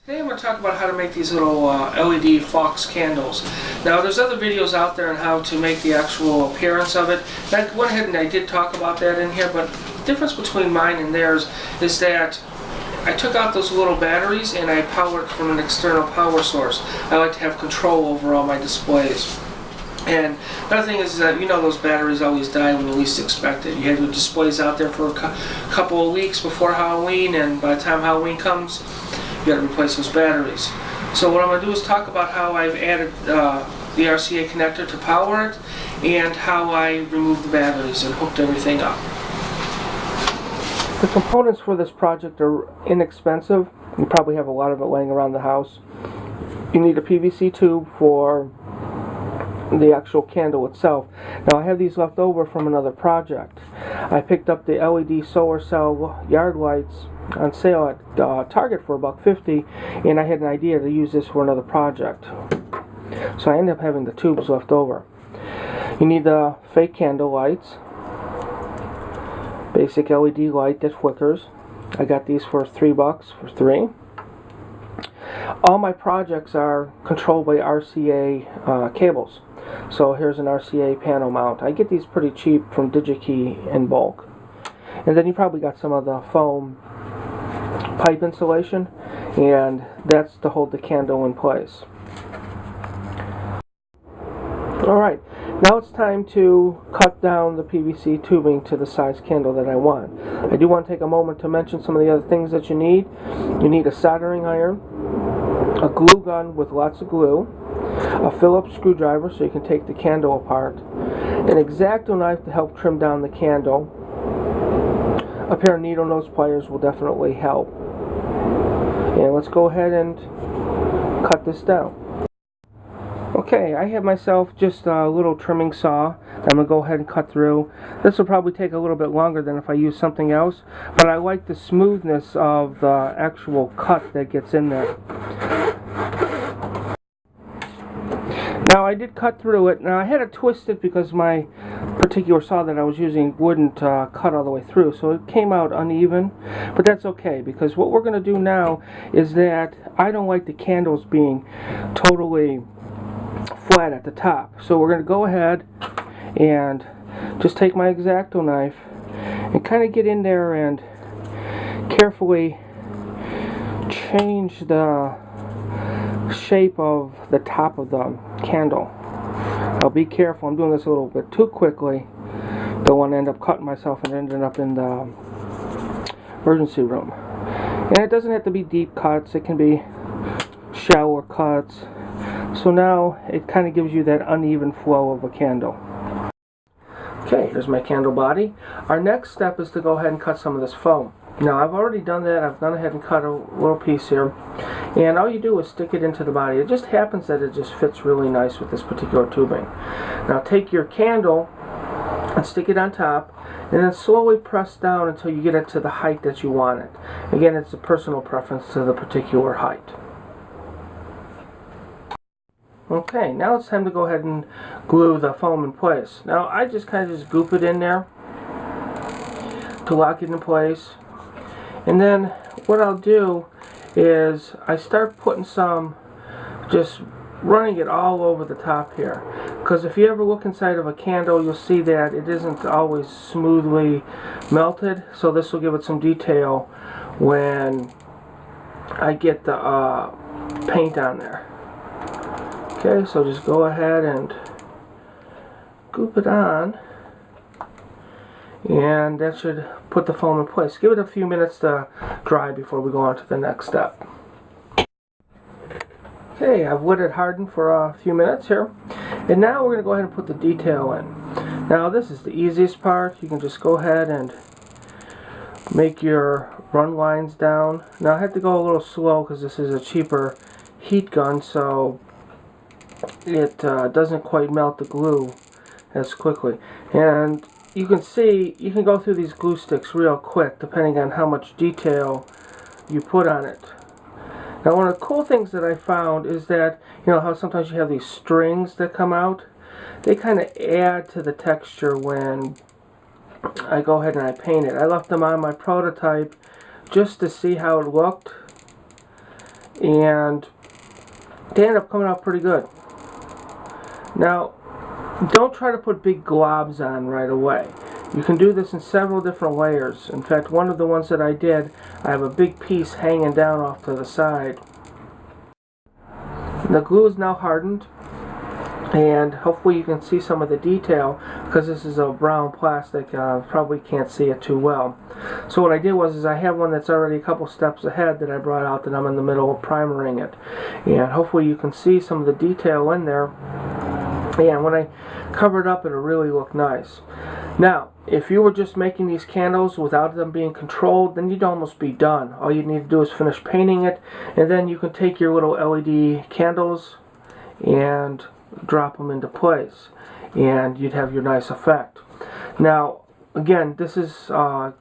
Today I'm going to talk about how to make these little LED Faux candles. Now there's other videos out there on how to make the actual appearance of it. And I went ahead and I did talk about that in here, but the difference between mine and theirs is that I took out those little batteries and I powered from an external power source. I like to have control over all my displays. And another thing is that, you know, those batteries always die when you least expect it. You have your displays out there for a couple of weeks before Halloween, and by the time Halloween comes, you got to replace those batteries. So what I'm going to do is talk about how I've added the RCA connector to power it, and how I removed the batteries and hooked everything up. The components for this project are inexpensive. You probably have a lot of it laying around the house. You need a PVC tube for the actual candle itself. Now I have these left over from another project. I picked up the LED solar cell yard lights on sale at Target for $1.50, and I had an idea to use this for another project. So I ended up having the tubes left over. You need the fake candle lights, basic LED light that flickers. I got these for $3 for 3. All my projects are controlled by RCA cables. So here's an RCA panel mount. I get these pretty cheap from DigiKey in bulk. And then you probably got some of the foam pipe insulation, and that's to hold the candle in place. Alright, now it's time to cut down the PVC tubing to the size candle that I want. I do want to take a moment to mention some of the other things that you need. You need a soldering iron, a glue gun with lots of glue, a Phillips screwdriver so you can take the candle apart, an X-Acto knife to help trim down the candle. A pair of needle nose pliers will definitely help. And let's go ahead and cut this down. Okay, I have myself just a little trimming saw that I'm going to go ahead and cut through. This will probably take a little bit longer than if I use something else, but I like the smoothness of the actual cut that gets in there. Now I did cut through it. Now I had to twist it because my particular saw that I was using wouldn't cut all the way through, so it came out uneven, but that's okay, because what we're going to do now is that I don't like the candles being totally flat at the top, so we're going to go ahead and just take my X-Acto knife and kind of get in there and carefully change the shape of the top of the candle. Now be careful, I'm doing this a little bit too quickly. Don't want to end up cutting myself and ending up in the emergency room. And it doesn't have to be deep cuts, it can be shallower cuts. So now it kind of gives you that uneven flow of a candle. Okay, here's my candle body. Our next step is to go ahead and cut some of this foam. Now I've already done that. I've gone ahead and cut a little piece here, and all you do is stick it into the body. It just happens that it just fits really nice with this particular tubing. Now take your candle and stick it on top, and then slowly press down until you get it to the height that you want it. Again, it's a personal preference to the particular height. Okay, now it's time to go ahead and glue the foam in place. Now I just kind of goop it in there to lock it in place. And then what I'll do is I start putting some, just running it all over the top here. Because if you ever look inside of a candle, you'll see that it isn't always smoothly melted. So this will give it some detail when I get the paint on there. Okay, so just go ahead and goop it on. And that should put the foam in place. Give it a few minutes to dry before we go on to the next step. Okay, I've let it harden for a few minutes here. And now we're going to go ahead and put the detail in. Now this is the easiest part. You can just go ahead and make your run lines down. Now I have to go a little slow because this is a cheaper heat gun, so it doesn't quite melt the glue as quickly. And you can see, you can go through these glue sticks real quick depending on how much detail you put on it. Now one of the cool things that I found is that, you know how sometimes you have these strings that come out? They kind of add to the texture when I go ahead and I paint it. I left them on my prototype just to see how it looked. and they end up coming out pretty good. Now, don't try to put big globs on right away. You can do this in several different layers. In fact, one of the ones that I did, I have a big piece hanging down off to the side. The glue is now hardened, and hopefully you can see some of the detail because this is a brown plastic. Probably can't see it too well. So what I did was I have one that's already a couple steps ahead that I brought out that I'm in the middle of primering it, and hopefully you can see some of the detail in there. And when I cover it up, it'll really look nice. Now, if you were just making these candles without them being controlled, then you'd almost be done. All you need to do is finish painting it, and then you can take your little LED candles and drop them into place, and you'd have your nice effect. Now, again, this is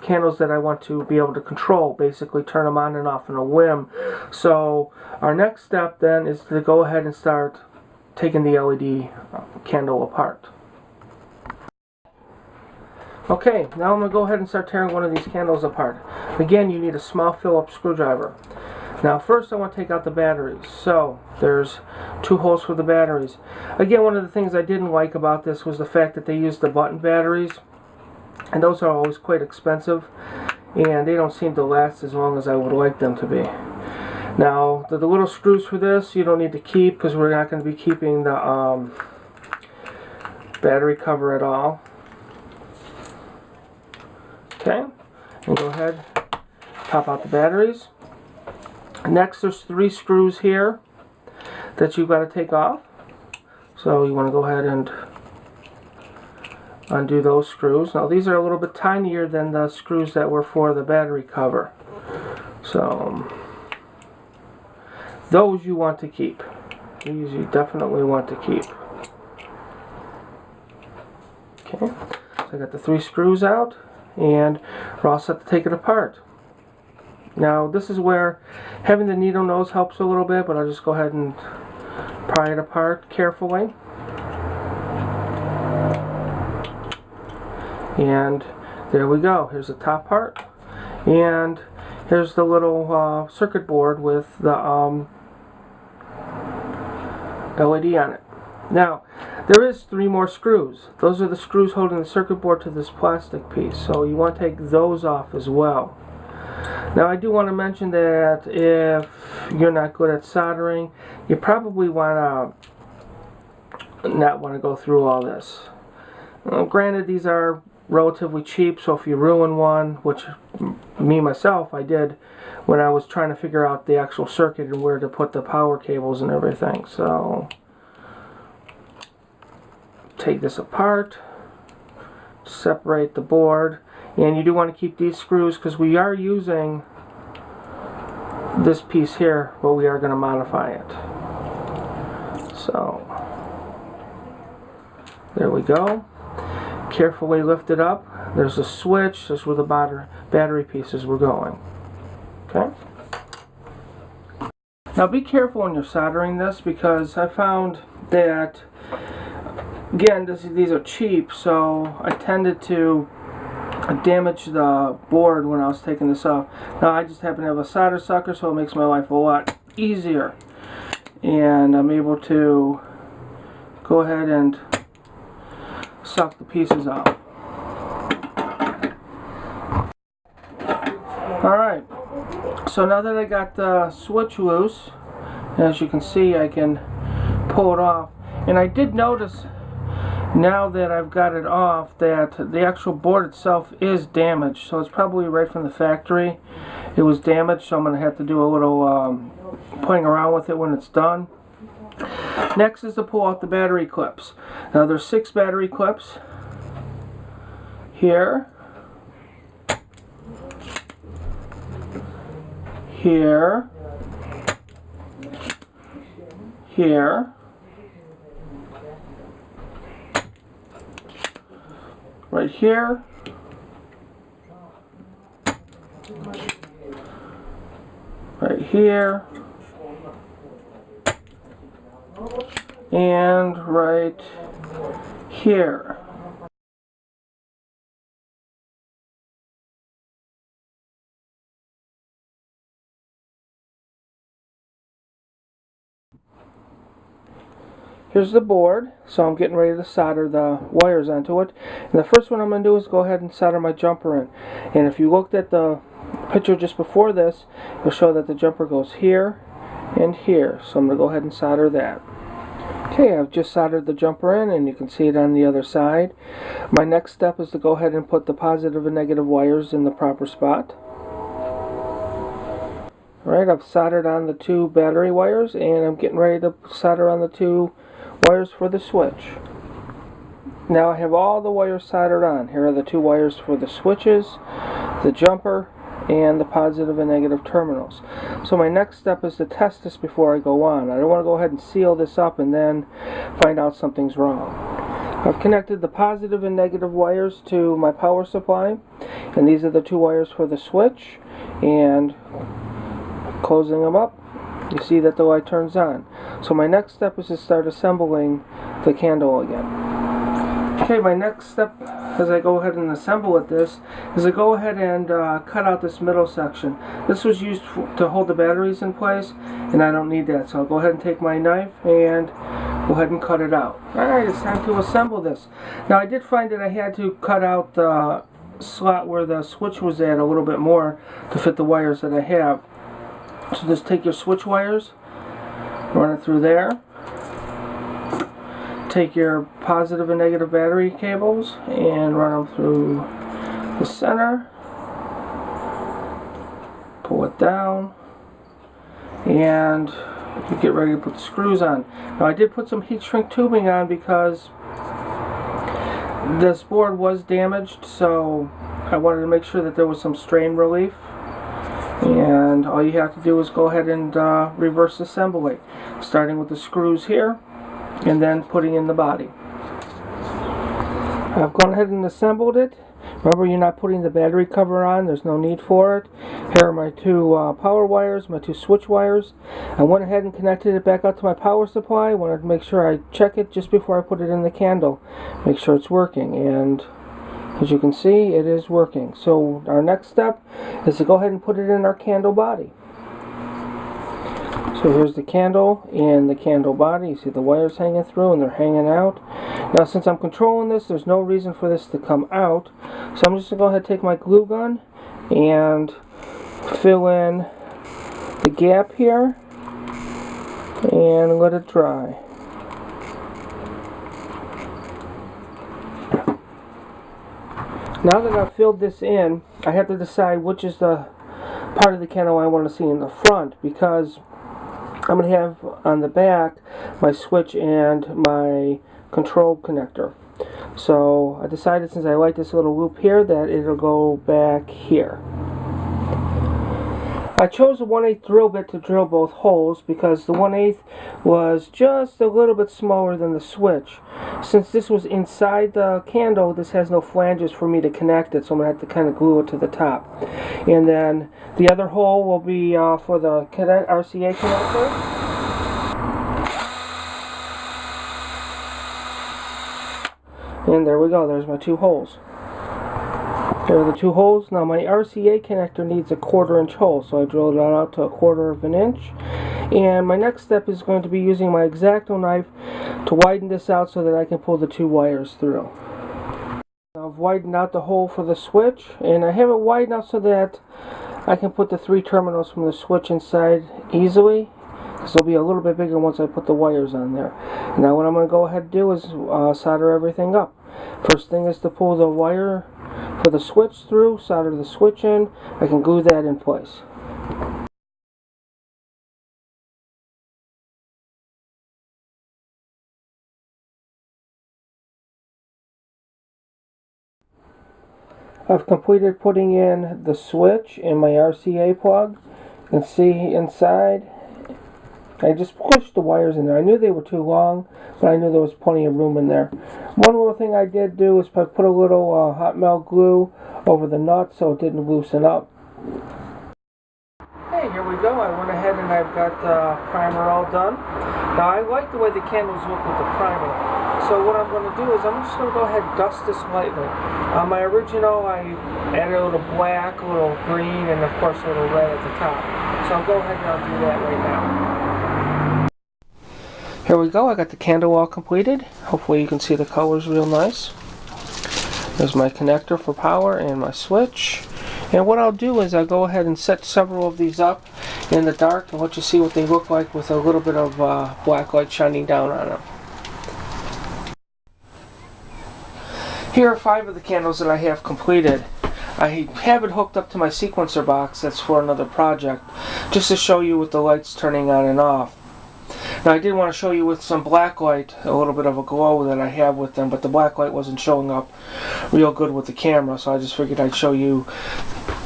candles that I want to be able to control, basically turn them on and off on a whim. So our next step then is to go ahead and start taking the LED candle apart. Okay, now I'm going to go ahead and start tearing one of these candles apart. Again, you need a small Phillips screwdriver. Now first I want to take out the batteries. So there's 2 holes for the batteries. Again, one of the things I didn't like about this was the fact that they used the button batteries, and those are always quite expensive, and they don't seem to last as long as I would like them to be. Now the little screws for this you don't need to keep because we're not going to be keeping the battery cover at all. Okay, and go ahead, pop out the batteries. Next, there's 3 screws here that you've got to take off. So you want to go ahead and undo those screws. Now these are a little bit tinier than the screws that were for the battery cover. So those you want to keep. These you definitely want to keep. Okay, so I got the 3 screws out, and we're all set to take it apart. Now this is where having the needle nose helps a little bit, but I'll just go ahead and pry it apart carefully. And there we go. Here's the top part, and here's the little circuit board with the LED on it. Now there is 3 more screws. Those are the screws holding the circuit board to this plastic piece, so you want to take those off as well. Now I do want to mention that if you're not good at soldering, you probably want to not want to go through all this. Granted, these are relatively cheap, so if you ruin one, which me myself I did when I was trying to figure out the actual circuit and where to put the power cables and everything. So take this apart, separate the board, and you do want to keep these screws because we are using this piece here, but we are going to modify it. So there we go. Carefully lift it up. There's a switch. This is where the battery pieces were going. Okay. Now be careful when you're soldering this, because I found that, again, these are cheap, so I tended to damage the board when I was taking this off. Now I just happen to have a solder sucker, so it makes my life a lot easier, and I'm able to go ahead and suck the pieces off. Alright, so now that I got the switch loose, as you can see, I can pull it off. And I did notice, now that I've got it off, that the actual board itself is damaged. So it's probably right from the factory it was damaged, so I'm going to have to do a little playing around with it when it's done. Next is to pull out the battery clips. Now there's 6 battery clips here, here, here, right here, right here, and right here. here's the board, so I'm getting ready to solder the wires onto it. And the first one I'm going to do is go ahead and solder my jumper in. And if you looked at the picture just before this, it'll show that the jumper goes here and here. So I'm going to go ahead and solder that. Okay, I've just soldered the jumper in, and you can see it on the other side. My next step is to go ahead and put the positive and negative wires in the proper spot. Alright, I've soldered on the 2 battery wires, and I'm getting ready to solder on the 2 wires for the switch. Now I have all the wires soldered on. Here are the 2 wires for the switches, the jumper, and the positive and negative terminals. So my next step is to test this before I go on. I don't want to go ahead and seal this up and then find out something's wrong. I've connected the positive and negative wires to my power supply, and these are the 2 wires for the switch, and closing them up, you see that the light turns on. So my next step is to start assembling the candle again. Okay, my next step as I go ahead and assemble with this is to go ahead and cut out this middle section. This was used to hold the batteries in place, and I don't need that, so I'll go ahead and take my knife and go ahead and cut it out. Alright, it's time to assemble this. Now I did find that I had to cut out the slot where the switch was at a little bit more to fit the wires that I have. So just take your switch wires, run it through there. Take your positive and negative battery cables and run them through the center. Pull it down, and you get ready to put the screws on. Now I did put some heat shrink tubing on because this board was damaged, so I wanted to make sure that there was some strain relief. And all you have to do is go ahead and reverse assembly, starting with the screws here and then putting in the body. I've gone ahead and assembled it. Remember, you're not putting the battery cover on, there's no need for it. Here are my 2 power wires, my 2 switch wires. I went ahead and connected it back up to my power supply. I wanted to make sure I check it just before I put it in the candle, make sure it's working, and as you can see, it is working. So our next step is to go ahead and put it in our candle body. So here's the candle and the candle body. You see the wires hanging through, and they're hanging out. Now since I'm controlling this, there's no reason for this to come out. So I'm just going to go ahead and take my glue gun and fill in the gap here and let it dry. Now that I've filled this in, I have to decide which is the part of the candle I want to see in the front, because I'm going to have on the back my switch and my control connector. So I decided, since I like this little loop here, that it'll go back here. I chose a 1/8 drill bit to drill both holes because the 1/8 was just a little bit smaller than the switch. Since this was inside the candle, this has no flanges for me to connect it, so I'm going to have to kind of glue it to the top. And then the other hole will be for the RCA connector. And there we go, there's my 2 holes. There are the 2 holes. Now my RCA connector needs a 1/4 inch hole, so I drilled it out to a 1/4 of an inch. And my next step is going to be using my X-Acto knife to widen this out so that I can pull the 2 wires through. Now I've widened out the hole for the switch, and I have it widened out so that I can put the 3 terminals from the switch inside easily. This will be a little bit bigger once I put the wires on there. And now what I'm going to go ahead and do is solder everything up. First thing is to pull the wire for the switch through, solder the switch in. I can glue that in place. I've completed putting in the switch in my RCA plug. You can see inside, I just pushed the wires in there. I knew they were too long, but I knew there was plenty of room in there. One little thing I did do is put a little hot melt glue over the nut so it didn't loosen up. Hey, here we go. I went ahead and I've got the primer all done. Now I like the way the candles look with the primer. So what I'm going to do is I'm just going to go ahead and dust this lightly. My original, I added a little black, a little green, and of course a little red at the top. So I'll go ahead and I'll do that right now. Here we go, I got the candle all completed. Hopefully you can see the colors real nice. There's my connector for power and my switch. And what I'll do is I'll go ahead and set several of these up in the dark and let you see what they look like with a little bit of black light shining down on them. Here are 5 of the candles that I have completed. I have it hooked up to my sequencer box that's for another project, just to show you with the lights turning on and off. Now I did want to show you with some black light, a little bit of a glow that I have with them, but the black light wasn't showing up real good with the camera, so I just figured I'd show you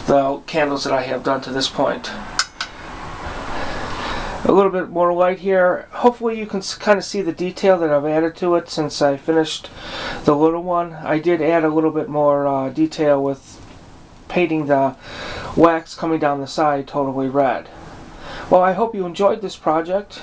the candles that I have done to this point. A little bit more light here. Hopefully you can kind of see the detail that I've added to it since I finished the little one. I did add a little bit more detail with painting the wax coming down the side totally red. Well, I hope you enjoyed this project.